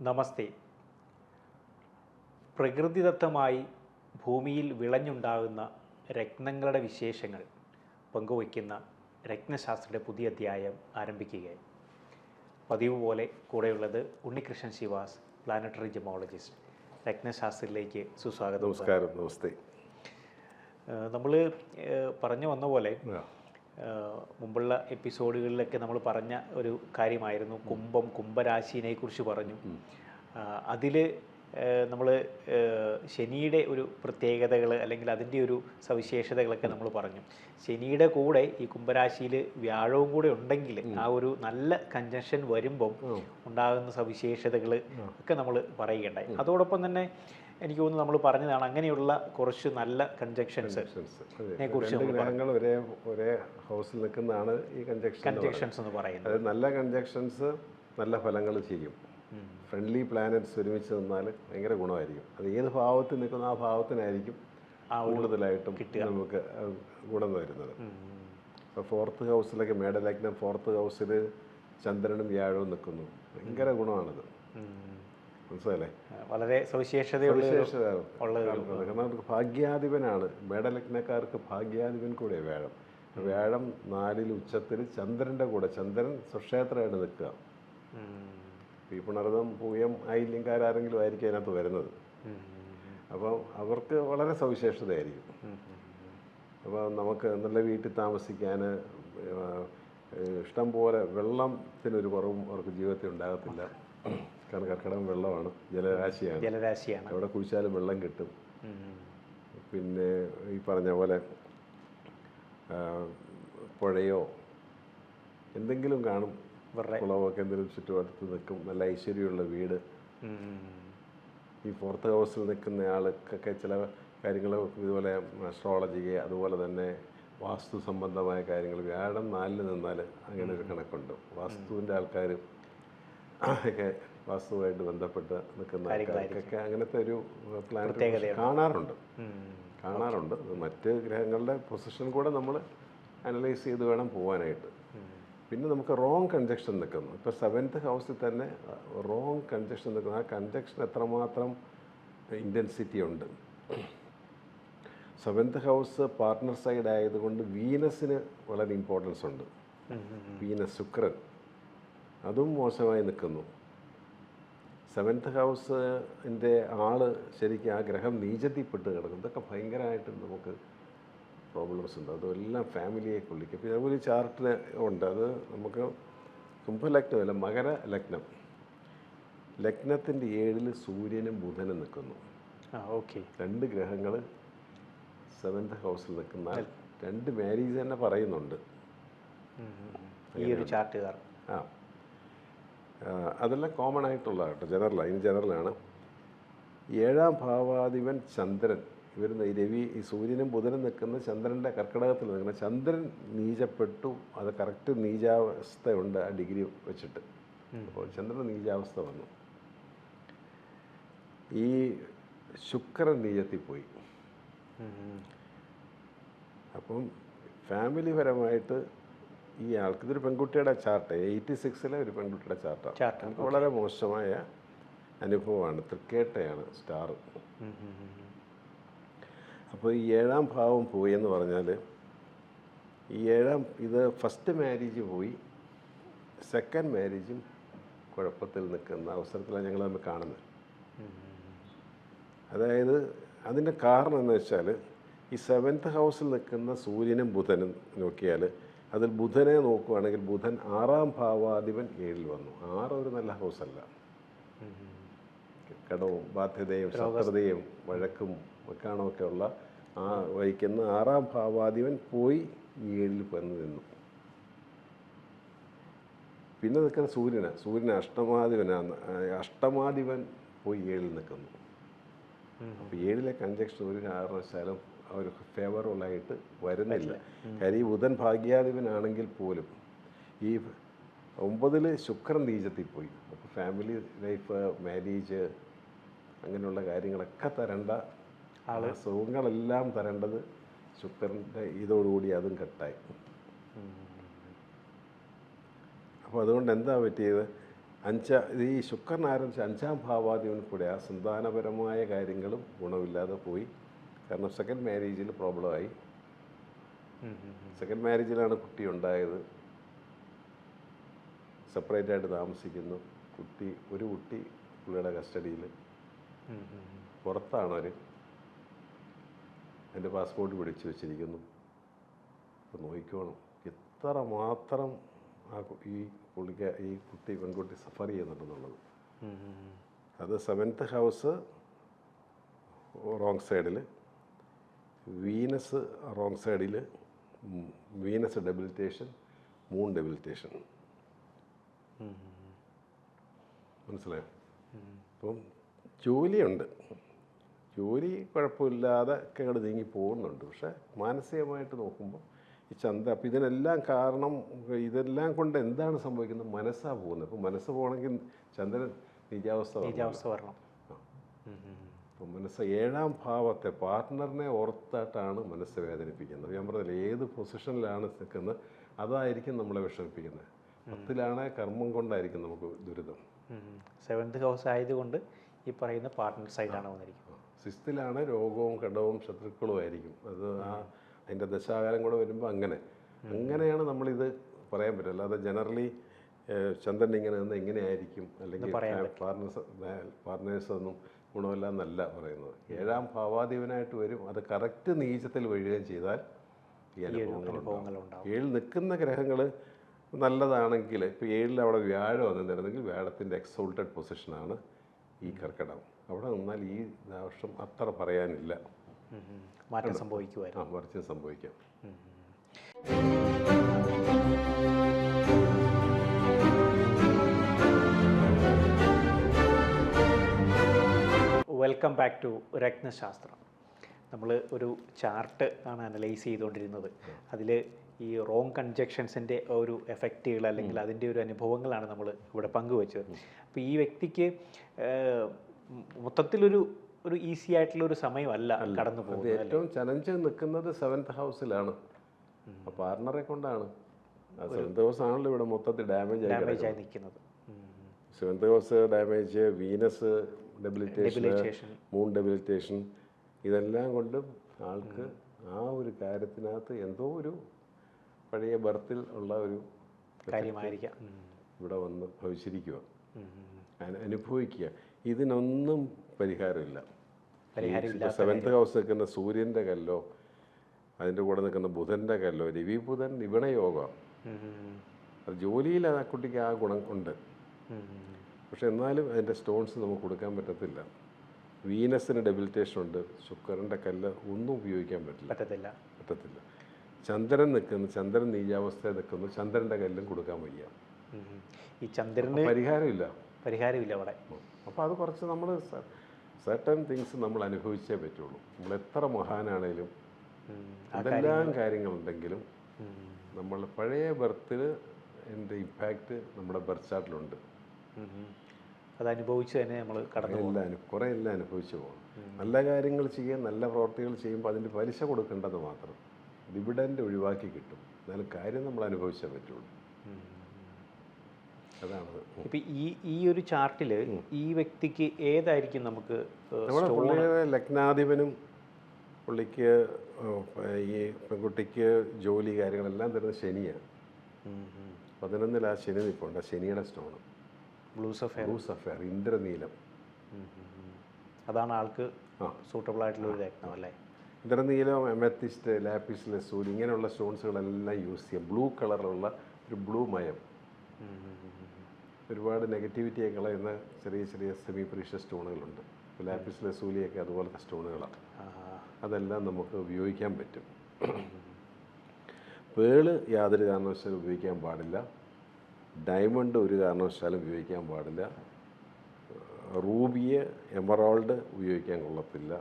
നമസ്തേ. പ്രകൃതിദത്തമായി ഭൂമിയിൽ വിളഞ്ഞുണ്ടാകുന്ന രത്നങ്ങളുടെ വിശേഷങ്ങൾ പങ്കുവയ്ക്കുന്ന രത്നശാസ്ത്രയുടെ പുതിയ അധ്യായം ആരംഭിക്കുകയായി. പതിവ് പോലെ കൂടെയുള്ളത് ഉണ്ണികൃഷ്ണൻ ശിവാസ്, പ്ലാനറ്ററി ജെമോളജിസ്റ്റ്. രത്നശാസ്ത്രത്തിലേക്ക് സുസ്വാഗതം. നമസ്കാരം. നമസ്തേ. നമ്മൾ പറഞ്ഞു വന്ന പോലെ മുമ്പുള്ള എപ്പിസോഡുകളിലൊക്കെ നമ്മൾ പറഞ്ഞ ഒരു കാര്യമായിരുന്നു കുംഭരാശിനെ കുറിച്ച് പറഞ്ഞു. അതിൽ നമ്മൾ ശനിയുടെ ഒരു പ്രത്യേകതകൾ അല്ലെങ്കിൽ അതിൻ്റെ ഒരു സവിശേഷതകളൊക്കെ നമ്മൾ പറഞ്ഞു. ശനിയുടെ കൂടെ ഈ കുംഭരാശിയിൽ വ്യാഴവും കൂടെ ഉണ്ടെങ്കിൽ ആ ഒരു നല്ല കൺജങ്ഷൻ വരുമ്പം ഉണ്ടാകുന്ന സവിശേഷതകൾ ഒക്കെ നമ്മൾ പറയുകയുണ്ടായി. അതോടൊപ്പം തന്നെ എനിക്ക് തോന്നുന്നു നമ്മൾ പറഞ്ഞതാണ് അങ്ങനെയുള്ള കുറച്ച് നല്ല കൺജങ്ഷൻസ് കുറിച്ച് ഗ്രഹങ്ങൾ ഒരേ ഹൗസിൽ നിൽക്കുന്നതാണ് ഈ കൺജങ്ഷൻസ് എന്ന് പറയുന്നത്. അത് നല്ല കൺജങ്ഷൻസ് നല്ല ഫലങ്ങൾ ചെയ്യും. ഫ്രണ്ട്ലി പ്ലാനറ്റ്സ് ഒരുമിച്ച് നിന്നാൽ ഭയങ്കര ഗുണമായിരിക്കും. അത് ഏത് ഭാവത്തിൽ നിൽക്കുന്ന ആ ഭാവത്തിനായിരിക്കും കൂടുതലായിട്ടും നമുക്ക് ഗുണം വരുന്നത്. ഇപ്പോൾ 4th ഹൗസിലൊക്കെ മേടലഗ്നം 4th ഹൗസിൽ ചന്ദ്രനും വ്യാഴവും നിൽക്കുന്നു. ഭയങ്കര ഗുണമാണിത്. മനസ്സിലല്ലേ? വളരെ സവിശേഷത കാരണം അവർക്ക് ഭാഗ്യാധിപനാണ്. മേടലഗ്നക്കാർക്ക് ഭാഗ്യാധിപൻ കൂടെ വ്യാഴം. വ്യാഴം 4ൽ ഉച്ചത്തിൽ ചന്ദ്രൻ്റെ കൂടെ. ചന്ദ്രൻ സ്വക്ഷേത്രമായിട്ട് നിൽക്കുക. ഈ പുണർദം പൂയം ആയില്യംകാരെങ്കിലും ആയിരിക്കും അതിനകത്ത് വരുന്നത്. അപ്പോൾ അവർക്ക് വളരെ സവിശേഷതയായിരിക്കും. അപ്പോൾ നമുക്ക് നല്ല വീട്ടിൽ താമസിക്കാൻ ഇഷ്ടം പോലെ വെള്ളത്തിനൊരു കുറവും അവർക്ക് ജീവിതത്തിൽ ഉണ്ടാകത്തില്ല. കാരണം കർക്കിടകം വെള്ളമാണ്, ജലരാശിയാണ്. എവിടെ കുഴിച്ചാലും വെള്ളം കിട്ടും. പിന്നെ ഈ പറഞ്ഞ പോലെ പുഴയോ എന്തെങ്കിലും കാണും, കുളമൊക്കെ എന്തെങ്കിലും ചുറ്റുവട്ടത്ത് നിൽക്കും. നല്ല ഐശ്വര്യമുള്ള വീട്. ഈ 4th ഹൗസിൽ നിൽക്കുന്ന ആൾക്കൊക്കെ ചില കാര്യങ്ങൾ ഇതുപോലെ അസ്ട്രോളജി, അതുപോലെ തന്നെ വാസ്തു സംബന്ധമായ കാര്യങ്ങൾ. വ്യാഴം 4ൽ നിന്നാൽ അങ്ങനെ ഒരു കണക്കുണ്ട്. വാസ്തുവിൻ്റെ ആൾക്കാർ ഒക്കെ വാസ്തുവായിട്ട് ബന്ധപ്പെട്ട് നിൽക്കുന്ന ആൾക്കാർക്കൊക്കെ അങ്ങനത്തെ ഒരു പ്ലാൻ കാണാറുണ്ട്. മറ്റ് ഗ്രഹങ്ങളുടെ പൊസിഷൻ കൂടെ നമ്മൾ അനലൈസ് ചെയ്ത് വേണം പോകാനായിട്ട്. പിന്നെ നമുക്ക് റോങ് കൺജക്ഷൻ നിൽക്കുന്നു. ഇപ്പോൾ 7th ഹൗസിൽ തന്നെ റോങ് കൺജക്ഷൻ നിൽക്കുന്നു. ആ കൺജക്ഷൻ എത്രമാത്രം ഇൻറ്റൻസിറ്റി ഉണ്ട്. 7th ഹൗസ് പാർട്ട്ണർ സൈഡ് ആയതുകൊണ്ട് വീനസിന് വളരെ ഇമ്പോർട്ടൻസ് ഉണ്ട്. വീനസ്, ശുക്രൻ, അതും മോശമായി നിൽക്കുന്നു. 7th ഹൗസിൻ്റെ ആള് ശരിക്കും ആ ഗ്രഹം നീചത്തിൽപ്പെട്ട് കിടക്കും. ഇതൊക്കെ ഭയങ്കരമായിട്ട് നമുക്ക് പ്രോബ്ലംസ് ഉണ്ട്. അതെല്ലാം ഫാമിലിയെ കൊള്ളിക്കും. പിന്നെ അതുപോലെ ചാർട്ടിന് ഉണ്ട്. അത് നമുക്ക് കുംഭലഗ്നമല്ല, മകര ലഗ്നം. ലഗ്നത്തിൻ്റെ 7ൽ സൂര്യനും ബുധനും നിൽക്കുന്നു. ഓക്കെ. 2 ഗ്രഹങ്ങൾ 7th ഹൗസിൽ നിൽക്കുന്ന 2 മാരേജ് തന്നെ പറയുന്നുണ്ട് ഈ ഒരു ചാർട്ടുകാർ. അതെല്ലാം കോമൺ ആയിട്ടുള്ള കേട്ടോ, ജനറലാണ്. 7ാം ഭാവാധിപൻ ചന്ദ്രൻ. ഇവർ രവി, ഈ സൂര്യനും ബുധനും നിൽക്കുന്ന ചന്ദ്രൻ്റെ കർക്കിടകത്തിൽ നിൽക്കുന്ന ചന്ദ്രൻ നീചപ്പെട്ടു. അത് കറക്റ്റ് നീചാവസ്ഥയുണ്ട് ആ ഡിഗ്രി വെച്ചിട്ട്. അപ്പോൾ ചന്ദ്രൻ നീചാവസ്ഥ വന്നു. ഈ ശുക്രൻ നീചത്തിൽ പോയി. അപ്പം ഫാമിലി പരമായിട്ട് ഈ ആൾക്ക് ഇതൊരു പെൺകുട്ടിയുടെ ചാർട്ട്, 86ലെ ഒരു പെൺകുട്ടിയുടെ ചാർട്ടാണ്. എനിക്ക് വളരെ മോശമായ അനുഭവമാണ്. തൃക്കേട്ടയാണ് സ്റ്റാർ. അപ്പോൾ ഈ 7ാം ഭാവം പോയി എന്ന് പറഞ്ഞാൽ ഈ ഇത് ഫസ്റ്റ് മാരേജ് പോയി, സെക്കൻഡ് മാരേജും കുഴപ്പത്തിൽ നിൽക്കുന്ന അവസരത്തിലാണ് ഞങ്ങൾ തമ്മിൽ കാണുന്നത്. അതായത് അതിൻ്റെ കാരണം എന്ന് വെച്ചാൽ ഈ 7th ഹൗസിൽ നിൽക്കുന്ന സൂര്യനും ബുധനും നോക്കിയാൽ അതിൽ ബുധനെ നോക്കുകയാണെങ്കിൽ ബുധൻ 6ാം ഭാവാധിപൻ 7ൽ വന്നു. 6 ഒരു നല്ല ഹൗസല്ല. കടവും ബാധ്യതയും ശത്രുതയും വഴക്കും വെക്കാണമൊക്കെ ഉള്ള ആ വഹിക്കുന്ന 6ാം ഭാവാധിപൻ പോയി 7ൽ വന്ന് നിന്നു. പിന്നെ നിൽക്കുന്ന സൂര്യന് അഷ്ടമാധിപൻ പോയി 7ൽ നിൽക്കുന്നു. അപ്പോൾ 7ലെ കൺജക്ഷൻ ഒരു കാരണവശാലും അവർ ഫേവറബിളായിട്ട് വരുന്നില്ല. കാര്യം ഈ ബുധൻ ഭാഗ്യാധിപനാണെങ്കിൽ പോലും ഈ 9ൽ ശുക്രൻ നീചത്തിൽ പോയി. അപ്പോൾ ഫാമിലി ലൈഫ്, മാരേജ്, അങ്ങനെയുള്ള കാര്യങ്ങളൊക്കെ തരേണ്ട സുഖങ്ങളെല്ലാം തരേണ്ടത് ശുക്രൻ്റെ ഇതോടുകൂടി അതും കട്ടായി. അപ്പോൾ അതുകൊണ്ട് എന്താ പറ്റിയത്? ഈ ശുക്രൻ ആരംഭിച്ച 5ാം ഭാവാധിപൻ കൂടെ ആ സന്താനപരമായ കാര്യങ്ങളും ഗുണമില്ലാതെ പോയി. കാരണം സെക്കൻഡ് മാരേജിൽ പ്രോബ്ലമായി. സെക്കൻഡ് മാരേജിലാണ് കുട്ടി ഉണ്ടായത്. സെപ്പറേറ്റായിട്ട് താമസിക്കുന്നു. ഒരു കുട്ടി പുള്ളിയുടെ കസ്റ്റഡിയിൽ. പുറത്താണ് അവർ. എൻ്റെ പാസ്പോർട്ട് പിടിച്ചു വെച്ചിരിക്കുന്നു. അപ്പോൾ നോക്കിക്കോണം എത്ര മാത്രം ഈ പെൺകുട്ടി സഫർ ചെയ്യുന്നുണ്ടെന്നുള്ളത്. അത് 7th ഹൗസ് റോങ് സൈഡിൽ, വീനസ് റോങ് സൈഡിൽ, വീനസ് ഡെബിലിറ്റേഷൻ, മൂൺ ഡെബിലിറ്റേഷൻ. മനസ്സിലായോ? അപ്പം ജോലിയുണ്ട്, ജോലി കുഴപ്പമില്ലാതെ ഒക്കെ അങ്ങോട്ട് നീങ്ങി പോകുന്നുണ്ട്. പക്ഷേ മാനസികമായിട്ട് നോക്കുമ്പോൾ ഈ അപ്പം ഇതിനെല്ലാം കാരണം, ഇതെല്ലാം കൊണ്ട് എന്താണ് സംഭവിക്കുന്നത്? മനസ്സാണ് പോകുന്നത്. അപ്പോൾ മനസ്സ് പോകണമെങ്കിൽ ചന്ദ്രൻ നീചാവസ്ഥ വരണം. അപ്പം മനസ്സ് 7ാം ഭാവത്തെ പാർട്ട്ണറിനെ ഓർത്തായിട്ടാണ് മനസ്സ് വേദനിപ്പിക്കുന്നത്. ഞാൻ പറഞ്ഞില്ല, ഏത് പൊസിഷനിലാണ് നിൽക്കുന്നത് അതായിരിക്കും നമ്മളെ വിഷമിപ്പിക്കുന്നത്. 10ലാണ് കർമ്മം കൊണ്ടായിരിക്കും നമുക്ക് ദുരിതം. 7th ഹൗസ് ആയതുകൊണ്ട് ഈ പറയുന്ന പാർട്ട്ണർ സൈഡാണ് വന്നിരിക്കുന്നത്. 6ലാണ് രോഗവും കടവും ശത്രുക്കളും ആയിരിക്കും. അത് അതിൻ്റെ ദശാകാലം കൂടെ വരുമ്പോൾ അങ്ങനെയാണ് നമ്മളിത് പറയാൻ പറ്റും. അല്ലാതെ ജനറലി ചന്ദ്രൻ ഇങ്ങനെ നിന്ന് എങ്ങനെയായിരിക്കും അല്ലെങ്കിൽ പാർട്ട്നേഴ്സ് ഒന്നും ഗുണമില്ല എന്നല്ല പറയുന്നത്. 7ാം ഭാവാധിപനായിട്ട് വരും. അത് കറക്റ്റ് നീചത്തിൽ വീഴുകയും ചെയ്താൽ ഈ അനുഭവങ്ങളുണ്ടാകും. 7 നിൽക്കുന്ന ഗ്രഹങ്ങൾ നല്ലതാണെങ്കിൽ, ഇപ്പോൾ 7ൽ അവിടെ വ്യാഴം വന്നിരുന്നെങ്കിൽ വ്യാഴത്തിൻ്റെ എക്സോൾട്ടഡ് പൊസിഷനാണ് ഈ കർക്കിടകം. അവിടെ നിന്നാൽ ഈ വർഷം അത്ര പറയാനില്ല, മാറ്റം സംഭവിക്കുമായിരുന്നു. മറിച്ചും സംഭവിക്കാം. വെൽക്കം ബാക്ക് ടു രത്നശാസ്ത്രം. നമ്മൾ ഒരു ചാർട്ട് ആണ് അനലൈസ് ചെയ്തുകൊണ്ടിരുന്നത്. അതിൽ ഈ റോങ് കൺജക്ഷൻസിൻ്റെ ഒരു എഫക്റ്റുകൾ അല്ലെങ്കിൽ അതിൻ്റെ ഒരു അനുഭവങ്ങളാണ് നമ്മൾ ഇവിടെ പങ്കുവച്ചത്. അപ്പോൾ ഈ വ്യക്തിക്ക് മൊത്തത്തിലൊരു ഈസി ആയിട്ടുള്ള ഒരു സമയമല്ല കടന്നു പോകുന്നത്. ഏറ്റവും ചലഞ്ച് നിൽക്കുന്നത് 7th ഹൗസിലാണ്. പാർട്ണറെ കൊണ്ടാണ്. 7th ഹൗസ് ആണല്ലോ ഇവിടെ മൊത്തത്തിൽ ഡാമേജ് ആയി നിൽക്കുന്നത്. 7th house damage, Venus debilitation, moon debilitation, ഇതെല്ലാം കൊണ്ടും ആൾക്ക് ആ ഒരു കാര്യത്തിനകത്ത് എന്തോ ഒരു പഴയ ബർത്തിൽ ഉള്ള ഒരു കാര്യമായിരിക്കാം ഇവിടെ വന്ന് ഭവിച്ചിരിക്കുക, അനുഭവിക്കുക. ഇതിനൊന്നും പരിഹാരമില്ല. 7th ഹൗസ് നിൽക്കുന്ന സൂര്യൻ്റെ കല്ലോ അതിൻ്റെ കൂടെ നിൽക്കുന്ന ബുധൻ്റെ കല്ലോ, രവി ബുധൻ നിപുണയോഗം. അത് ജോലിയിൽ ആ കുട്ടിക്ക് ആ ഗുണം ഉണ്ട്. പക്ഷെ എന്നാലും അതിൻ്റെ സ്റ്റോൺസ് നമുക്ക് കൊടുക്കാൻ പറ്റത്തില്ല. വീനസിന് ഡെബിലിറ്റേഷൻ ഉണ്ട്. ശുക്രൻ്റെ കല്ല് ഒന്നും ഉപയോഗിക്കാൻ പറ്റത്തില്ല. ചന്ദ്രൻ നിൽക്കുന്നു, ചന്ദ്രൻ നീചാവസ്ഥയിൽ നിൽക്കുന്നു, ചന്ദ്രൻ്റെ കല്ലും കൊടുക്കാൻ വയ്യ. ഈ ചന്ദ്രന് പരിഹാരമില്ല അവിടെ. അപ്പോൾ അത് കുറച്ച് നമ്മൾ സർട്ടൻ തിങ്സ് നമ്മൾ അനുഭവിച്ചേ പറ്റുള്ളൂ. നമ്മൾ എത്ര മഹാനാണേലും അതെല്ലാം കാര്യങ്ങളുണ്ടെങ്കിലും നമ്മൾ പഴയ ബർത്തിൽ എൻ്റെ ഇമ്പാക്റ്റ് നമ്മുടെ ബർത്ത് ചാർട്ടിലുണ്ട്. അത് അനുഭവിച്ച് തന്നെ നമ്മൾ കുറേ എല്ലാം അനുഭവിച്ചു പോകണം. നല്ല കാര്യങ്ങൾ ചെയ്യുക, നല്ല പ്രവർത്തികൾ ചെയ്യുമ്പോൾ അതിൻ്റെ പലിശ കൊടുക്കേണ്ടത് മാത്രം ഡിവിഡൻഡ് ഒഴിവാക്കി കിട്ടും. എന്നാലും കാര്യം നമ്മൾ അനുഭവിച്ചേ പറ്റുള്ളൂ. അതാണ്. ഇപ്പം ഈ ഒരു ചാർട്ടിൽ ഈ വ്യക്തിക്ക് ഏതായിരിക്കും നമുക്ക് നമ്മുടെ പുള്ളിയുടെ ലഗ്നാധിപനും പുള്ളിക്ക് ഈ പെൺകുട്ടിക്ക് ജോലി കാര്യങ്ങളെല്ലാം തരുന്നത് ശനിയാണ്. 11ൽ ആ ശനി നിൽപ്പുണ്ട്. ശനിയുടെ സ്റ്റോണ് ബ്ലൂ സഫയർ, ഇന്ദ്രനീലം. അതാണ് ആൾക്ക് സൂട്ടബിൾ ആയിട്ടുള്ള ഒരു രത്നം അല്ലേ? ഇന്ദ്രനീലം, എമത്തിസ്റ്റ്, ലാപ്പിസ് ലസൂലി, ഇങ്ങനെയുള്ള സ്റ്റോൺസുകളെല്ലാം യൂസ് ചെയ്യാം. ബ്ലൂ കളറുള്ള ഒരു ബ്ലൂ മയം, ഒരുപാട് നെഗറ്റിവിറ്റിയെ കളയുന്ന ചെറിയ ചെറിയ സെമി പ്രീഷ്യസ് സ്റ്റോണുകളുണ്ട്. ലാപ്പിസ് ലസൂലിയൊക്കെ അതുപോലത്തെ സ്റ്റോണുകളാണ്. അതെല്ലാം നമുക്ക് ഉപയോഗിക്കാൻ പറ്റും. പേള് യാതൊരു കാരണവശാലും ഉപയോഗിക്കാൻ പാടില്ല. ഡയമണ്ട് ഒരു കാരണവശാലും ഉപയോഗിക്കാൻ പാടില്ല. റൂബിയെ, എമറാൾഡ് ഉപയോഗിക്കാൻ കൊള്ളത്തില്ല.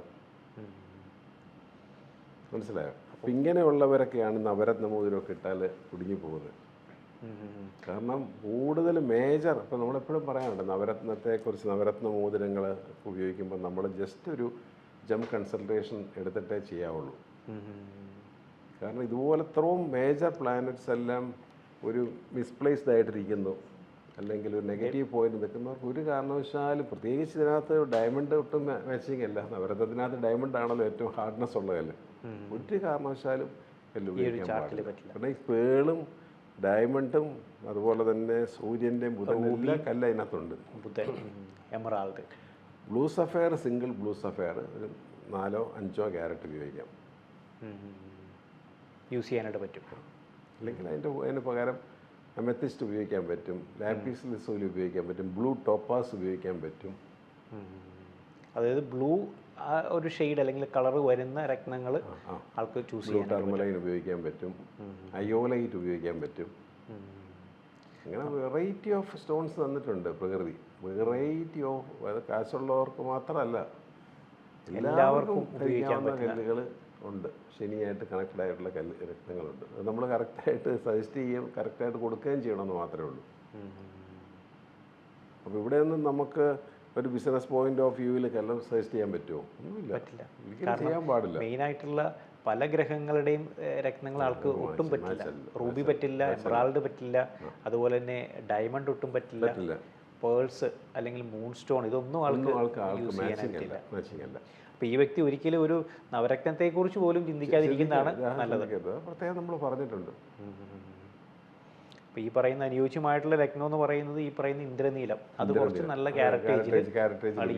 മനസ്സിലായോ? അപ്പം ഇങ്ങനെയുള്ളവരൊക്കെയാണ് നവരത്ന മോതിരമൊക്കെ ഇട്ടാൽ കുടുങ്ങി പോകുന്നത്. കാരണം കൂടുതൽ മേജർ, ഇപ്പം നമ്മളെപ്പോഴും പറയാറുണ്ട് നവരത്നത്തെക്കുറിച്ച്, നവരത്ന മോതിരങ്ങൾ ഉപയോഗിക്കുമ്പോൾ നമ്മൾ ജസ്റ്റ് ഒരു ജം കൺസൾട്ടേഷൻ എടുത്തിട്ടേ ചെയ്യാവുള്ളൂ. കാരണം ഇതുപോലെ ഇത്രയും മേജർ പ്ലാനറ്റ്സ് എല്ലാം ഒരു മിസ്പ്ലേസ്ഡ് ആയിട്ടിരിക്കുന്നു. അല്ലെങ്കിൽ ഒരു നെഗറ്റീവ് പോയിന്റ് നിൽക്കുന്നവർക്ക് ഒരു കാരണവശാലും, പ്രത്യേകിച്ച് ഇതിനകത്ത് ഡയമണ്ട് ഒട്ടും മാച്ചിങ് അല്ല, നവരത്നത്തിനകത്ത് ഡയമണ്ട് ആണല്ലോ ഏറ്റവും ഹാർഡ്നെസ് ഉള്ള കല്ല്, ഒരു കാരണവശാലും കല്ല് ഉപയോഗിക്കാൻ പാടില്ല. കാരണം ഈ പേളും ഡയമണ്ടും അതുപോലെ തന്നെ സൂര്യൻ്റെയും ബുധനും എല്ലാ കല്ല് അതിനകത്തുണ്ട്. Emerald, blue sapphire, single blue sapphire ഒരു 4-5 ക്യാരറ്റ് ഉപയോഗിക്കാം, യൂസ് ചെയ്യാനായിട്ട് പറ്റും. അല്ലെങ്കിൽ അതിന് പകരം അമെത്തിസ്റ്റ് ഉപയോഗിക്കാൻ പറ്റും, ലാപ്പീസ് ലിസോലി ഉപയോഗിക്കാൻ പറ്റും, ബ്ലൂ ടോപ്പാസ് ഉപയോഗിക്കാൻ പറ്റും. അതായത് ബ്ലൂ ഒരു ഷെയ്ഡ് അല്ലെങ്കിൽ കളർ വരുന്ന രത്നങ്ങൾ ആൾക്ക് ചൂസ് ചെയ്യാം. ടർമലൈൻ ഉപയോഗിക്കാൻ പറ്റും, അയോലൈറ്റ് ഉപയോഗിക്കാൻ പറ്റും. അങ്ങനെ വെറൈറ്റി ഓഫ് സ്റ്റോൺസ് തന്നിട്ടുണ്ട് പ്രകൃതി. വെറൈറ്റി ഓഫ്, അത് കാശുള്ളവർക്ക് മാത്രമല്ല എല്ലാവർക്കും ഉപയോഗിക്കാവുന്ന കല്ലുകൾ ഉണ്ട്. ശനിയായിട്ട് കണക്റ്റഡ് ആയിട്ടുള്ള രത്നങ്ങളുണ്ട്. അത് നമ്മൾ കറക്റ്റായിട്ട് സജസ്റ്റ് ചെയ്യുകയും കറക്റ്റായിട്ട് കൊടുക്കുകയും ചെയ്യണമെന്ന് മാത്രമേ ഉള്ളൂ. അപ്പോൾ ഇവിടെ നിന്നും നമുക്ക് ഒരു ബിസിനസ് പോയിന്റ് ഓഫ് വ്യൂവിൽ കല്ല് സജസ്റ്റ് ചെയ്യാൻ പറ്റുമോ? ഒന്നുമില്ല, ഒരിക്കലും ചെയ്യാൻ പാടില്ല. മെയിനായിട്ടുള്ള പല ഗ്രഹങ്ങളുടെയും രത്നങ്ങൾ ആൾക്ക് ഒട്ടും പറ്റില്ല. റൂബി പറ്റില്ല, എമറാൾഡ് പറ്റില്ല, അതുപോലെ തന്നെ ഡയമണ്ട് ഒട്ടും പറ്റില്ല, പേൾസ് അല്ലെങ്കിൽ മൂൺ സ്റ്റോൺ ഇതൊന്നും ആൾക്ക് യൂസ് ചെയ്യാനായിട്ടില്ല. അപ്പോൾ ഈ വ്യക്തി ഒരിക്കലും ഒരു നവരത്നത്തെക്കുറിച്ച് പോലും ചിന്തിക്കാതിരിക്കുന്നതാണ് നല്ലത്. പ്രത്യേകം നമ്മൾ പറഞ്ഞിട്ടുണ്ട്. അപ്പോൾ ഈ പറയുന്ന അനുയോജ്യമായിട്ടുള്ള രത്നം എന്ന് പറയുന്നത് ഈ പറയുന്ന ഇന്ദ്രനീലം, അത് കുറച്ച് നല്ല ക്യാരറ്റേജ്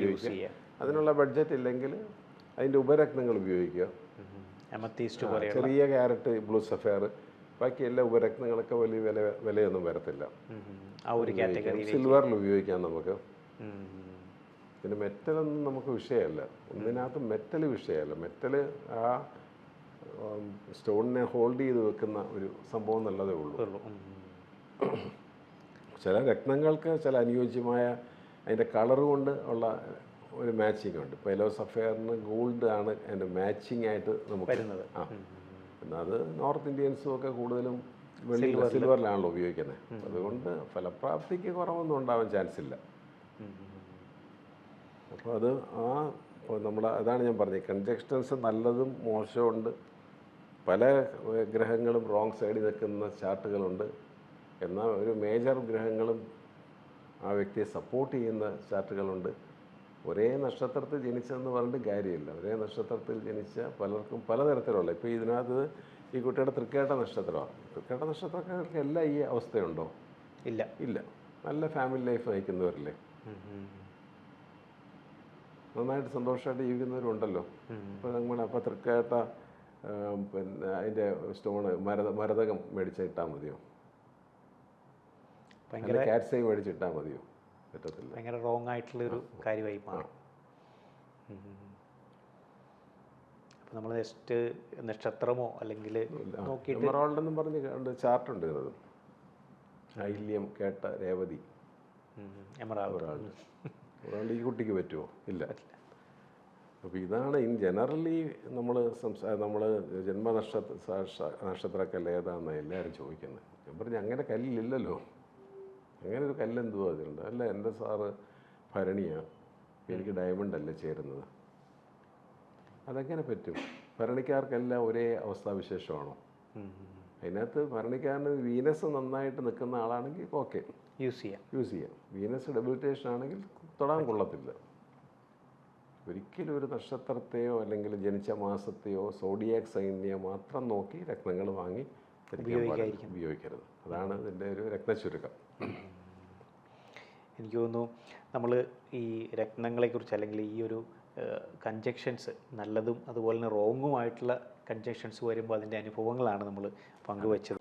യൂസ് ചെയ്യുക. അതിനുള്ള ബഡ്ജറ്റ് ഇല്ലെങ്കിൽ അതിൻ്റെ ഉപരത്നങ്ങൾ ഉപയോഗിക്കുക. അമത്തീസ്റ്റ് പോലെ ചെറിയ ക്യാരറ്റ്, ബ്ലൂ സഫയർ, ബാക്കി എല്ലാ ഉപരത്നങ്ങളൊക്കെ വലിയ വിലയൊന്നും വരത്തില്ല. ആ ഒരു കാറ്റഗറി സിൽവറിൽ ഉപയോഗിക്കാം നമുക്ക്. പിന്നെ മെറ്റലൊന്നും നമുക്ക് വിഷയമല്ല, ഒന്നിനകത്ത് മെറ്റൽ വിഷയമല്ല. മെറ്റൽ ആ സ്റ്റോണിനെ ഹോൾഡ് ചെയ്ത് വെക്കുന്ന ഒരു സംഭവം എന്നുള്ളതേ ഉള്ളൂ. ചില രത്നങ്ങൾക്ക് ചില അനുയോജ്യമായ അതിൻ്റെ കളർ കൊണ്ട് ഉള്ള ഒരു മാച്ചിങ് ഉണ്ട്. ഇപ്പോൾ യെല്ലോ സഫയറിന് ഗോൾഡ് ആണ് അതിൻ്റെ മാച്ചിങ് ആയിട്ട് നമുക്ക് വരുന്നത്. എന്നാൽ അത് നോർത്ത് ഇന്ത്യൻസും ഒക്കെ കൂടുതലും സിൽവറിലാണല്ലോ ഉപയോഗിക്കുന്നത്. അതുകൊണ്ട് ഫലപ്രാപ്തിക്ക് കുറവൊന്നും ഉണ്ടാവാൻ ചാൻസ് ഇല്ല. അപ്പോൾ അത് അതാണ് ഞാൻ പറഞ്ഞത്, കൺജക്ഷൻസ് നല്ലതും മോശമുണ്ട്. പല ഗ്രഹങ്ങളും റോങ് സൈഡിൽ നിൽക്കുന്ന ചാർട്ടുകളുണ്ട്. എന്നാൽ ഒരു മേജർ ഗ്രഹങ്ങളും ആ വ്യക്തിയെ സപ്പോർട്ട് ചെയ്യുന്ന ചാർട്ടുകളുണ്ട്. ഒരേ നക്ഷത്രത്തിൽ ജനിച്ചതെന്ന് പറഞ്ഞിട്ട് കാര്യമില്ല. ഒരേ നക്ഷത്രത്തിൽ ജനിച്ച പലർക്കും പലതരത്തിലുള്ള, ഇപ്പോൾ ഇതിനകത്ത് ഈ കുട്ടിയുടെ തൃക്കേട്ട നക്ഷത്രമാണ്. തൃക്കേട്ട നക്ഷത്രക്കാർക്ക് എല്ലാം ഈ അവസ്ഥയുണ്ടോ? ഇല്ല. ഇല്ല. നല്ല ഫാമിലി ലൈഫ് നയിക്കുന്നവരല്ലേ, നന്നായിട്ട് സന്തോഷമായിട്ട് ജീവിക്കുന്നവരുണ്ടല്ലോ. അപ്പോൾ തൃക്കേട്ട പിന്നെ അതിൻ്റെ സ്റ്റോണ് മരതകം മേടിച്ചിട്ടാൽ മതിയോ? കാറ്റ്സൈ മേടിച്ചിട്ടാൽ മതിയോ? പറ്റത്തില്ല. ഭയങ്കര റോങ് ആയിട്ടുള്ളൊരു കാര്യമായി മാറും. അപ്പോൾ നമ്മൾ നെക്സ്റ്റ് നക്ഷത്രമോ അല്ലെങ്കിൽ നോക്കിയിട്ട് എമറാൾഡെന്നും പറഞ്ഞ് ചാർട്ടുണ്ട് ഇതിനത്. ഐല്യം, കേട്ട, രേവതി, എമറാൾഡ് ഈ കുട്ടിക്ക് പറ്റുമോ? ഇല്ല. അപ്പോൾ ഇതാണ് ഇൻ ജനറലി നമ്മൾ നക്ഷത്രക്കല്ല് ഏതാണെന്ന് എല്ലാവരും ചോദിക്കുന്നത്. ഞാൻ പറഞ്ഞു അങ്ങനെ കല്ലില്ലല്ലോ, അങ്ങനെ ഒരു കല്ലെന്തുവാ അതിലുണ്ട്? അല്ല, എൻ്റെ സാറ് ഭരണിയാണ്, എനിക്ക് ഡയമണ്ട് അല്ലേ ചേരുന്നത്. അതെങ്ങനെ പറ്റും? ഭരണിക്കാർക്കെല്ലാം ഒരേ അവസ്ഥാവിശേഷമാണോ? അതിനകത്ത് ഭരണിക്കാരന് വീനസ് നന്നായിട്ട് നിൽക്കുന്ന ആളാണെങ്കിൽ ഓക്കെ, യൂസ് ചെയ്യാം. വീനസ് ഡെബിലിറ്റേഷൻ ആണെങ്കിൽ തൊടാൻ കൊള്ളത്തില്ല. ഒരിക്കലും ഒരു നക്ഷത്രത്തെയോ അല്ലെങ്കിൽ ജനിച്ച മാസത്തെയോ സോഡിയാക് സൈനിനെയോ മാത്രം നോക്കി രത്നങ്ങൾ വാങ്ങി ഉപയോഗിക്കരുത്. അതാണ് ഇതിൻ്റെ ഒരു രത്നച്ചുരുക്കം. എനിക്ക് തോന്നുന്നു നമ്മൾ ഈ രത്നങ്ങളെക്കുറിച്ച് അല്ലെങ്കിൽ ഈ ഒരു കൺജക്ഷൻസ് നല്ലതും അതുപോലെ തന്നെ റോങ്ങുമായിട്ടുള്ള കൺജക്ഷൻസ് വരുമ്പോൾ അതിൻ്റെ അനുഭവങ്ങളാണ് നമ്മൾ പങ്കുവച്ചത്.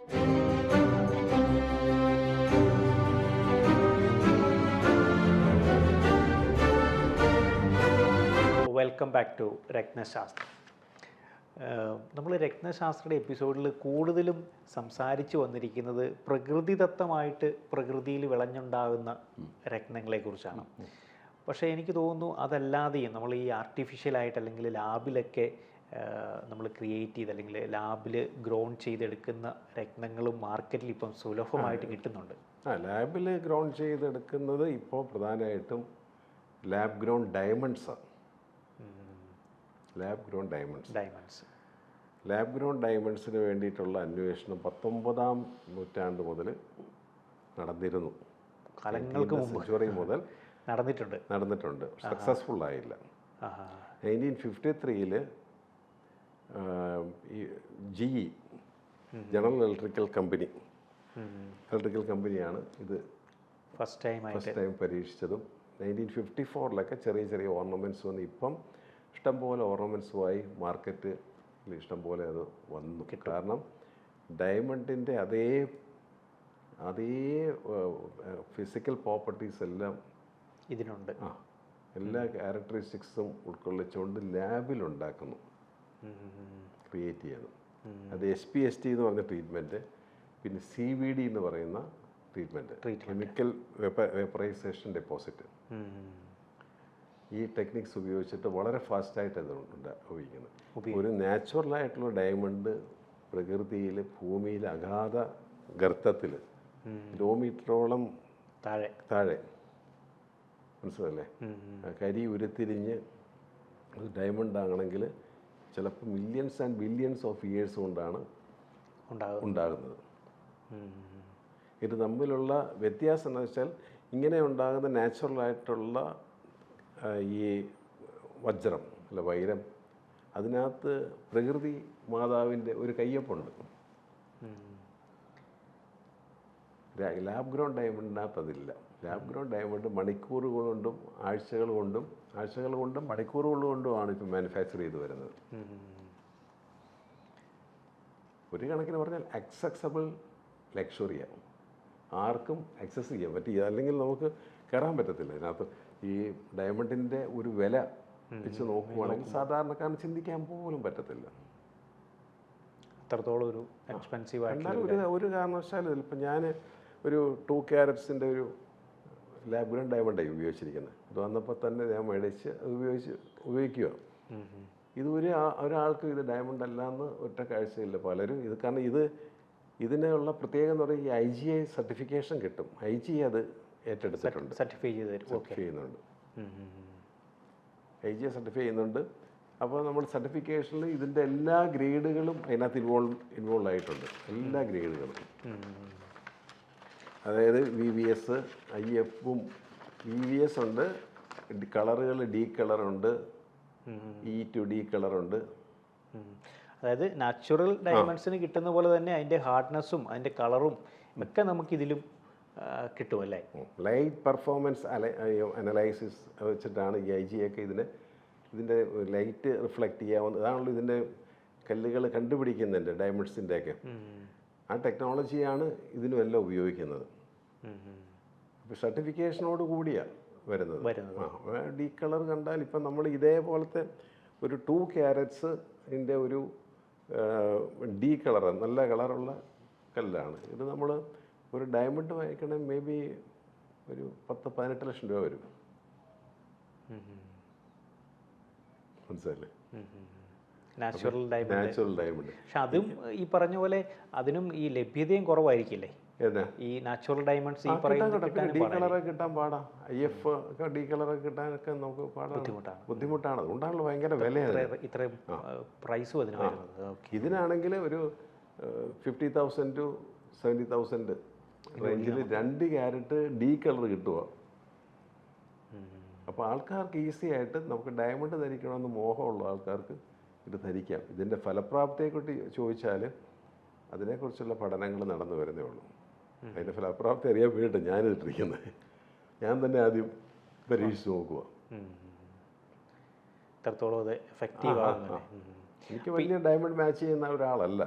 വെൽക്കം ബാക്ക് ടു രത്നശാസ്ത്രം. നമ്മൾ രത്നശാസ്ത്രയുടെ എപ്പിസോഡിൽ കൂടുതലും സംസാരിച്ചു വന്നിരിക്കുന്നത് പ്രകൃതിദത്തമായിട്ട് പ്രകൃതിയിൽ വിളഞ്ഞുണ്ടാകുന്ന രത്നങ്ങളെക്കുറിച്ചാണ്. പക്ഷേ എനിക്ക് തോന്നുന്നു അതല്ലാതെയും നമ്മൾ ഈ ആർട്ടിഫിഷ്യലായിട്ട് അല്ലെങ്കിൽ ലാബിലൊക്കെ നമ്മൾ ക്രിയേറ്റ് ചെയ്ത് അല്ലെങ്കിൽ ലാബിൽ ഗ്രോൺ ചെയ്തെടുക്കുന്ന രത്നങ്ങളും മാർക്കറ്റിൽ ഇപ്പം സുലഭമായിട്ട് കിട്ടുന്നുണ്ട്. ലാബിൽ ഗ്രോൺ ചെയ്തെടുക്കുന്നത് ഇപ്പോൾ പ്രധാനമായിട്ടും ലാബ് ഗ്രോൺ ഡയമണ്ട്സാണ്. ലാബ് ഗ്രോൺ ഡയമണ്ട്സിന് വേണ്ടിയിട്ടുള്ള അന്വേഷണം 19-ാം നൂറ്റാണ്ട് മുതൽ നടന്നിരുന്നു. കാലങ്ങൾക്ക് മുമ്പ് സെഞ്ചുറി മുതൽ നടന്നിട്ടുണ്ട്. സക്സസ്ഫുൾ ആയില്ല. 1953 ഈ GE ജനറൽ ഇലക്ട്രിക്കൽ കമ്പനിയാണ് ഇത് ഫസ്റ്റ് ടൈം പരീക്ഷിച്ചതും. 1954 ചെറിയ ചെറിയ ഓർണമെൻറ്റ്സ് വന്ന് ഇപ്പം ഇഷ്ടംപോലെ ഓർണമെൻറ്റ്സുമായി മാർക്കറ്റിൽ ഇഷ്ടംപോലെ അത് വന്നു. കാരണം ഡയമണ്ടിൻ്റെ അതേ ഫിസിക്കൽ പ്രോപ്പർട്ടീസ് എല്ലാം ഇതിനുണ്ട്. എല്ലാ ക്യാരക്ടറിസ്റ്റിക്സും ഉൾക്കൊള്ളിച്ചുകൊണ്ട് ലാബിലുണ്ടാക്കുന്നു, ക്രിയേറ്റ് ചെയ്യുന്നു. അത് SPST എന്ന് പറഞ്ഞ ട്രീറ്റ്മെൻറ്റ്, പിന്നെ CVD എന്ന് പറയുന്ന ട്രീറ്റ്മെൻറ്റ്, കെമിക്കൽ വേപ്പറൈസേഷൻ ഡെപ്പോസിറ്റ്. ഈ ടെക്നിക്സ് ഉപയോഗിച്ചിട്ട് വളരെ ഫാസ്റ്റായിട്ട് അത് ഉപയോഗിക്കുന്നത്. ഒരു നാച്ചുറലായിട്ടുള്ള ഡയമണ്ട് പ്രകൃതിയിൽ ഭൂമിയിൽ അഗാധ ഗർത്തത്തിൽ കിലോമീറ്ററോളം താഴെ മനസ്സിലല്ലേ, കരി ഉരുത്തിരിഞ്ഞ് ഡയമണ്ട് ആണെങ്കിൽ ചിലപ്പോൾ millions and billions of years കൊണ്ടാണ് ഉണ്ടാകുന്നത്. ഇത് തമ്മിലുള്ള വ്യത്യാസം എന്ന് വെച്ചാൽ ഇങ്ങനെ ഉണ്ടാകുന്ന നാച്ചുറലായിട്ടുള്ള ഈ വജ്രം അല്ല വൈരം, അതിനകത്ത് പ്രകൃതി മാതാവിൻ്റെ ഒരു കയ്യൊപ്പുണ്ട്. ലാബ് ഗ്രൗണ്ട് ഡയമണ്ടിനകത്ത് അതില്ല. ലാബ് ഗ്രൗണ്ട് ഡയമണ്ട് മണിക്കൂറുകൾ കൊണ്ടും ആഴ്ചകൾ കൊണ്ടും മണിക്കൂറുകൾ കൊണ്ടുമാണ് ഇപ്പം മാനുഫാക്ചർ ചെയ്ത് വരുന്നത്. ഒരു കണക്കിന് പറഞ്ഞാൽ അക്സസബിൾ ലക്ഷറിയാണ്, ആർക്കും അക്സസ് ചെയ്യാൻ പറ്റും. അല്ലെങ്കിൽ നമുക്ക് കയറാൻ പറ്റത്തില്ല ഇതിനകത്ത്. ഈ ഡയമണ്ടിൻ്റെ ഒരു വില വെച്ച് നോക്കുവാണെങ്കിൽ സാധാരണക്കാരന് ചിന്തിക്കാൻ പോലും പറ്റത്തില്ല. അത്രത്തോളം ഒരു എക്സ്പെൻസീവ് ആയിട്ടുള്ള ഒരു കാരണവശാലും ഇപ്പം ഞാൻ ഒരു 2 carats ഒരു ലാബ് ഗ്രൗണ്ട് ഡയമണ്ടായി ഉപയോഗിച്ചിരിക്കുന്നത്. ഇത് വന്നപ്പോൾ തന്നെ ഞാൻ മേടിച്ച് ഉപയോഗിക്കുക. ഇത് ഒരാൾക്ക് ഇത് ഡയമണ്ട് അല്ല എന്ന് ഒറ്റ കാഴ്ചയില്ല. പലരും ഇത് കാരണം ഇതിനുള്ള പ്രത്യേകം എന്ന് പറയുന്നത് ഈ IGI സർട്ടിഫിക്കേഷൻ കിട്ടും. IGI അത് ഏറ്റെടുത്തിട്ടുണ്ട്, സർട്ടിഫൈ ചെയ്യുന്നുണ്ട്. IGI സർട്ടിഫൈ ചെയ്യുന്നുണ്ട്. അപ്പോൾ നമ്മൾ സർട്ടിഫിക്കേഷനിൽ ഇതിൻ്റെ എല്ലാ ഗ്രേഡുകളും അതിനകത്ത് ഇൻവോൾവ് ആയിട്ടുണ്ട്. എല്ലാ ഗ്രേഡുകളും, അതായത് VVS, IFഉം VVS ഉണ്ട്, കളറുകൾ D കളറുണ്ട്, E to D കളറുണ്ട്. അതായത് നാച്ചുറൽ ഡയമണ്ട്സിന് കിട്ടുന്ന പോലെ തന്നെ അതിൻ്റെ ഹാർഡ്നെസ്സും അതിൻ്റെ കളറും ഒക്കെ നമുക്കിതിലും കിട്ടും അല്ലേ? ലൈറ്റ് പെർഫോമൻസ് അനലൈസിസ് വെച്ചിട്ടാണ് ഈ IGI ഒക്കെ ഇതിൻ്റെ ലൈറ്റ് റിഫ്ലക്റ്റ് ചെയ്യാവുന്ന, അതാണല്ലോ ഇതിൻ്റെ കല്ലുകൾ കണ്ടുപിടിക്കുന്നുണ്ട് ഡയമണ്ട്സിൻ്റെയൊക്കെ. ആ ടെക്നോളജിയാണ് ഇതിനും എല്ലാം ഉപയോഗിക്കുന്നത്. അപ്പോൾ സർട്ടിഫിക്കേഷനോട് കൂടിയാണ് വരുന്നത്. D കളർ കണ്ടാൽ ഇപ്പം നമ്മൾ ഇതേപോലത്തെ ഒരു 2 carats ഒരു D കളർ, നല്ല കളറുള്ള കല്ലാണ് ഇത്. നമ്മൾ ഒരു ഡയമണ്ട് വാങ്ങിക്കണേ മേ ബി ഒരു 10-18 ലക്ഷം രൂപ വരും. മനസ്സിലല്ലേ? Natural diamond. പക്ഷെ അതും ഈ പറഞ്ഞ പോലെ അതിനും ഈ ലഭ്യതയും കുറവായിരിക്കില്ലേ ഈ നാച്ചുറൽ ഡയമണ്ട്സ്? ഈ D കളറൊക്കെ കിട്ടാൻ പാടാ. IF D കളറൊക്കെ കിട്ടാനൊക്കെ നമുക്ക് ബുദ്ധിമുട്ടാണ്. അതുകൊണ്ടാണല്ലോ ഭയങ്കര വിലയാണ് ഇത്രയും പ്രൈസും അതിന് വരുന്നത്. ഇതിനാണെങ്കിൽ ഒരു 50,000 to 70,000 റേഞ്ചിൽ 2 carat D കളർ കിട്ടുക. അപ്പോൾ ആൾക്കാർക്ക് ഈസി ആയിട്ട് നമുക്ക് ഡയമണ്ട് ധരിക്കണമെന്ന് മോഹമുള്ള ആൾക്കാർക്ക് ഇത് ധരിക്കാം. ഇതിൻ്റെ ഫലപ്രാപ്തിയെക്കുറിച്ച് ചോദിച്ചാൽ അതിനെക്കുറിച്ചുള്ള പഠനങ്ങൾ നടന്നു വരുന്നേ ഉള്ളൂ. അതിൻ്റെ ഫലപ്രാപ്തി അറിയാൻ വേണ്ടിയിട്ട് ഞാനിട്ടിരിക്കുന്നത്. ഞാൻ തന്നെ ആദ്യം പരീക്ഷിച്ച് നോക്കുക. എനിക്ക് വലിയ ഡയമണ്ട് മാച്ച് ചെയ്യുന്ന ഒരാളല്ല,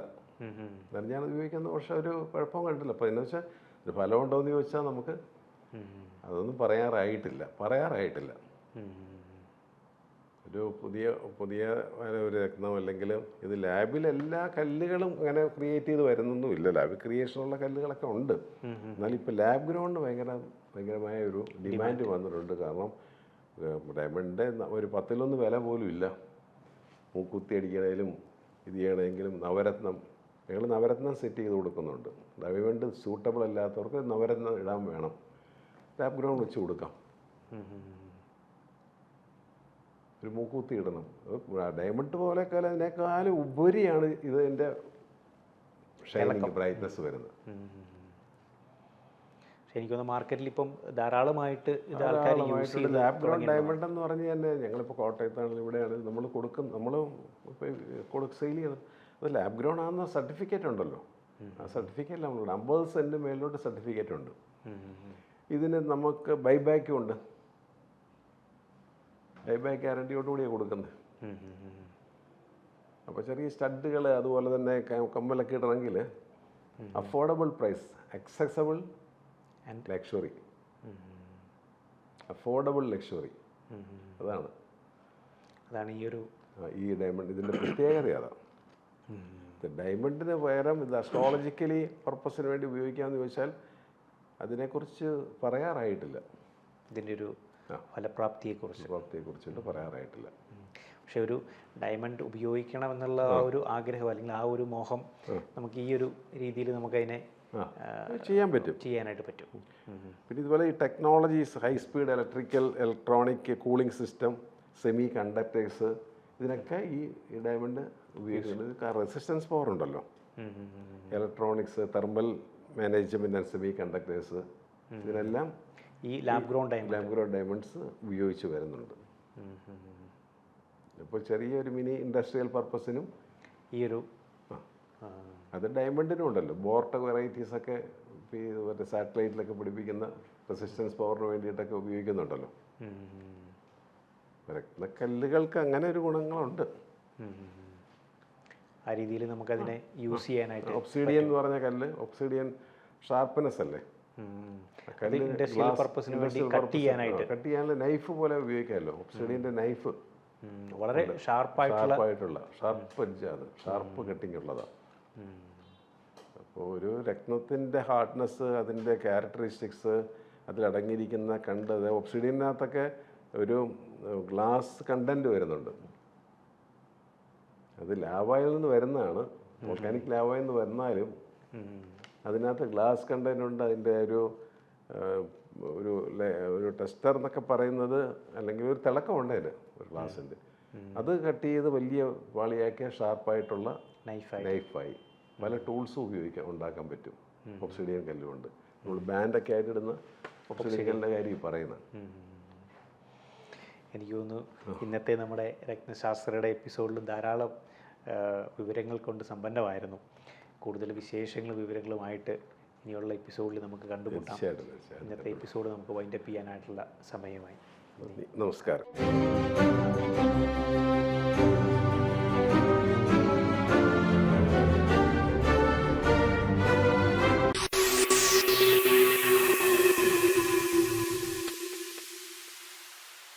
എന്നാലും ഞാനത് ഉപയോഗിക്കുന്ന പക്ഷേ ഒരു കുഴപ്പം കണ്ടില്ല. അപ്പോൾ എന്ന് വെച്ചാൽ ഒരു ഫലം ഉണ്ടോ എന്ന് ചോദിച്ചാൽ നമുക്ക് അതൊന്നും പറയാറായിട്ടില്ല. ഒരു പുതിയ ഒരു രത്നം അല്ലെങ്കിൽ ഇത് ലാബിൽ എല്ലാ കല്ലുകളും അങ്ങനെ ക്രിയേറ്റ് ചെയ്ത് വരുന്നൊന്നുമില്ല. ലാബിൽ ക്രിയേഷനുള്ള കല്ലുകളൊക്കെ ഉണ്ട്. എന്നാൽ ഇപ്പോൾ ലാബ് ഗ്രൗണ്ട് ഭയങ്കരമായ ഒരു ഡിമാൻഡ് വന്നിട്ടുണ്ട്. കാരണം ഡയമണ്ടിൻ്റെ ഒരു 10-1 വില പോലും ഇല്ല. മൂക്കുത്തി അടിക്കണേലും ഇത് ചെയ്യണമെങ്കിലും ഞങ്ങൾ നവരത്നം സെറ്റ് ചെയ്ത് കൊടുക്കുന്നുണ്ട്. ഡയമണ്ട് സൂട്ടബിൾ അല്ലാത്തവർക്ക് നവരത്നം ഇടാൻ വേണം, ലാബ് ഗ്രൗണ്ട് വെച്ച് കൊടുക്കാം. ഒരു മൂക്കുത്തി ഇടണം. ഡയമണ്ട് പോലെയൊക്കെ അതിനേക്കാളും ഉപരിയാണ് ഇതിൻ്റെ ഷൈനിങ് ബ്രൈറ്റ്നസ് വരുന്നത്. പക്ഷെ എനിക്കൊന്ന് മാർക്കറ്റിൽ ഇപ്പം ധാരാളമായിട്ട് ഇത് ആൾക്കാർ യൂസ് ചെയ്ത് ലാബ് ഗ്രോൺ ഡയമണ്ട് എന്ന് പറഞ്ഞ് തന്നെ ഞങ്ങളിപ്പോൾ കോട്ടയത്താണെങ്കിലും ഇവിടെയാണ് നമ്മൾ നമ്മൾ ഇപ്പോൾ സെയിൽ ചെയ്യുന്നത് അത് ലാബ് ഗ്രോൺ ആണെന്ന സർട്ടിഫിക്കറ്റ് ഉണ്ടല്ലോ. ആ സർട്ടിഫിക്കറ്റ് നമ്മളുണ്ട് 50 സെൻറ്റ് മേലോട്ട് സർട്ടിഫിക്കറ്റ് ഉണ്ട്. ഇതിന് നമുക്ക് ബൈബാക്കും ഉണ്ട്. ബൈബാക്ക് ഗ്യാരണ്ടിയോടുകൂടിയാണ് കൊടുക്കുന്നത്. അപ്പോൾ ചെറിയ സ്റ്റഡുകൾ അതുപോലെ തന്നെ കമ്മലൊക്കെ ഇടണമെങ്കിൽ affordable price, accessible and luxury. Affordable luxury അതാണ് ഈ ഡയമണ്ട്. ഇതിൻ്റെ പ്രത്യേകത അതാണ്. ഡയമണ്ടിന് പകരം ഇത് അസ്ട്രോളജിക്കലി പർപ്പസിന് വേണ്ടി ഉപയോഗിക്കാമെന്ന് ചോദിച്ചാൽ അതിനെക്കുറിച്ച് പറയാറായിട്ടില്ല. ഇതിൻ്റെ ഒരു ഫലപ്രാപ്തിയെക്കുറിച്ചിട്ട് പറയാറായിട്ടില്ല. പക്ഷെ ഒരു ഡയമണ്ട് ഉപയോഗിക്കണമെന്നുള്ള ആ ഒരു ആഗ്രഹം അല്ലെങ്കിൽ ആ ഒരു മോഹം നമുക്ക് ഈ ഒരു രീതിയിൽ നമുക്കതിനെ ചെയ്യാനായിട്ട് പറ്റും. പിന്നെ ഇതുപോലെ ഈ technologies, high speed electronic cooling system, semi conductors, ഇതിനൊക്കെ ഈ ഡയമണ്ട് ഉപയോഗിക്കുന്നത്. റെസിസ്റ്റൻസ് പവർ ഉണ്ടല്ലോ, electronics, thermal management and semi conductors, ഇതിനെല്ലാം ഈ ലാബ് ഗ്രോൺ ഡയമണ്ട്സ് ഉപയോഗിച്ച് വരുന്നുണ്ട്. ഇപ്പോൾ ചെറിയൊരു മിനി ഇൻഡസ്ട്രിയൽ പർപ്പസിനും ഈ ഒരു അത് ഡയമണ്ടിനും ഉണ്ടല്ലോ. ബോർട്ട് വെറൈറ്റീസൊക്കെ മറ്റേ സാറ്റലൈറ്റിലൊക്കെ പിടിപ്പിക്കുന്ന റെസിസ്റ്റൻസ് പവറിന് വേണ്ടിയിട്ടൊക്കെ ഉപയോഗിക്കുന്നുണ്ടല്ലോ. കല്ലുകൾക്ക് അങ്ങനെ ഒരു ഗുണങ്ങളുണ്ട്. ആ രീതിയിൽ നമുക്കതിനെ യൂസ് ചെയ്യാനായിട്ട്. ഒബ്സിഡിയൻ എന്ന് പറഞ്ഞ കല്ല്, ഒബ്സിഡിയൻ ഷാർപ്പ്നെസ് അല്ലേ, ഇൻഡസ്ട്രിയൽ പർപ്പസിന് വേണ്ടി കട്ട് ചെയ്യാനുള്ള നൈഫ് പോലെ ഉപയോഗിക്കാമല്ലോ. ഒബ്സിഡിയൻ്റെ നൈഫ് വളരെ ഷാർപ്പായിട്ടുള്ള ഷാർപ്പ് കട്ടിങ് ഉള്ളതാണ്. അപ്പോൾ ഒരു രത്നത്തിൻ്റെ ഹാർഡ്നെസ്, അതിൻ്റെ ക്യാരക്ടറിസ്റ്റിക്സ്, അതിലടങ്ങിയിരിക്കുന്ന കണ്ടത് ഒബ്സിഡിയനകത്തൊക്കെ ഒരു ഗ്ലാസ് കണ്ടൻറ്റ് വരുന്നുണ്ട്. അത് ലാവയിൽ നിന്ന് വരുന്നതാണ്, ഓർഗാനിക് ലാവയിൽ നിന്ന് വരുന്നാലും അതിനകത്ത് ഗ്ലാസ് കണ്ടൻറ്റ് ഉണ്ട്. അതിൻ്റെ ഒരു ടെസ്റ്റർ എന്നൊക്കെ പറയുന്നത്, അല്ലെങ്കിൽ ഒരു തിളക്കമുണ്ട് അതിന് ഒരു ഗ്ലാസിൻ്റെ. അത് കട്ട് ചെയ്ത് വലിയ വാളിയാക്കിയ ഷാർപ്പായിട്ടുള്ള നൈഫായി പല ടൂൾസും ഉണ്ടാക്കാൻ പറ്റും ഒബ്സിഡിയൻ കല്ലുകൊണ്ട്. നമ്മൾ ബാൻഡൊക്കെ ആയിട്ട് ഇടുന്ന ഒബ്സിഡിയൻ കല്ലിൻ്റെ കാര്യം പറയുന്നത്. എനിക്ക് തോന്നുന്നു ഇന്നത്തെ നമ്മുടെ രത്നശാസ്ത്രയുടെ എപ്പിസോഡിൽ ധാരാളം വിവരങ്ങൾ കൊണ്ട് സമ്പന്നമായിരുന്നു. കൂടുതൽ വിശേഷങ്ങളും വിവരങ്ങളുമായിട്ട് ഇനിയുള്ള എപ്പിസോഡിൽ നമുക്ക് കണ്ടുമുട്ടാം. ഇന്നത്തെ എപ്പിസോഡ് നമുക്ക് വൈൻഡപ്പ് ചെയ്യാനായിട്ടുള്ള സമയമായി. നമസ്കാരം.